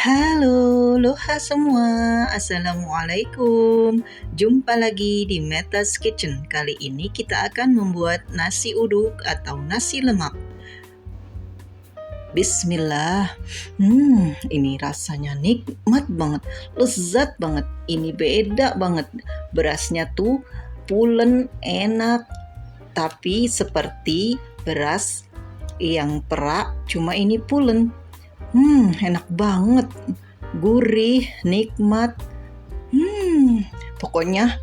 Halo, loha semua. Assalamualaikum. Jumpa lagi di Meta's Kitchen. Kali ini kita akan membuat nasi uduk atau nasi lemak. Bismillah. Ini rasanya nikmat banget, lezat banget. Ini beda banget. Berasnya tuh pulen, enak, tapi seperti beras yang perak, cuma ini pulen. Enak banget, gurih, nikmat. Pokoknya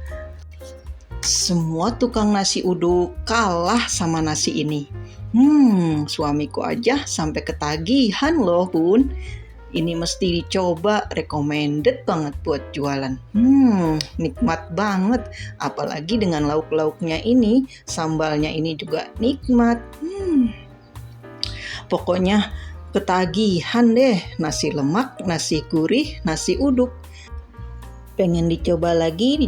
semua tukang nasi uduk kalah sama nasi ini. Suamiku aja sampai ketagihan loh, Bun. Ini mesti dicoba, recommended banget buat jualan. Nikmat banget, apalagi dengan lauk-lauknya ini, sambalnya ini juga nikmat. Pokoknya ketagihan deh, nasi lemak, nasi gurih, nasi uduk. Pengen dicoba lagi.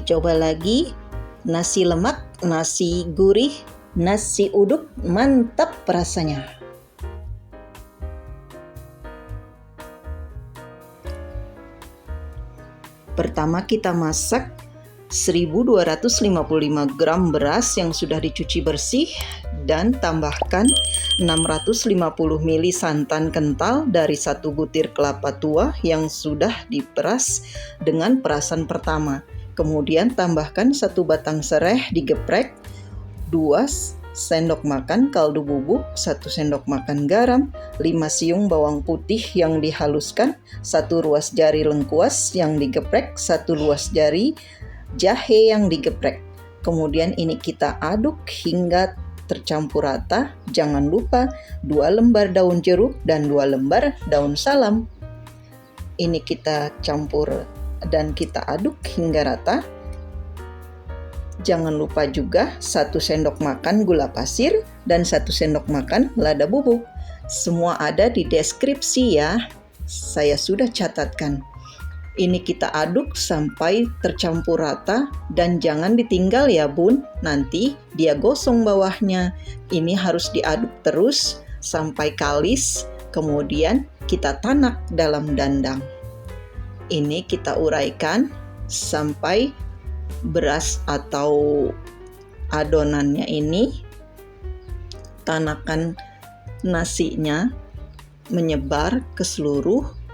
Nasi lemak, nasi gurih, nasi uduk, mantap rasanya. Pertama kita masak 1255 gram beras yang sudah dicuci bersih dan tambahkan 650 ml santan kental dari 1 butir kelapa tua yang sudah diperas dengan perasan pertama. Kemudian tambahkan 1 batang serai digeprek, 2 sendok makan kaldu bubuk, 1 sendok makan garam, 5 siung bawang putih yang dihaluskan, 1 ruas jari lengkuas yang digeprek, 1 ruas jari jahe yang digeprek. Kemudian ini kita aduk hingga tercampur rata. Jangan lupa 2 lembar daun jeruk dan 2 lembar daun salam. Ini kita campur dan kita aduk hingga rata. Jangan lupa juga 1 sendok makan gula pasir dan 1 sendok makan lada bubuk. Semua ada di deskripsi ya. Saya sudah catatkan. Ini kita aduk sampai tercampur rata dan jangan ditinggal ya Bun, nanti dia gosong bawahnya. Ini harus diaduk terus sampai kalis, kemudian kita tanak dalam dandang. Ini kita uraikan sampai beras atau adonannya ini, tanakan nasinya menyebar ke seluruh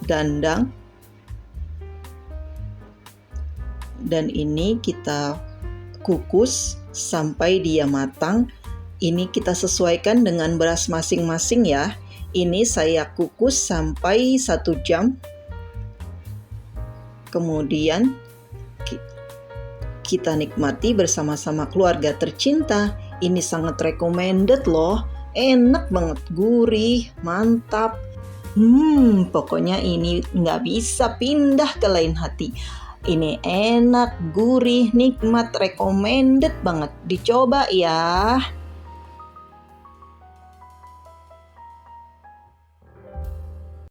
dandang, dan ini kita kukus sampai dia matang. Ini kita sesuaikan dengan beras masing-masing ya. Ini saya kukus sampai 1 jam. Kemudian kita nikmati bersama-sama keluarga tercinta. Ini sangat recommended loh. Enak banget, gurih, mantap. Pokoknya ini nggak bisa pindah ke lain hati. Ini enak, gurih, nikmat, recommended banget. Dicoba ya.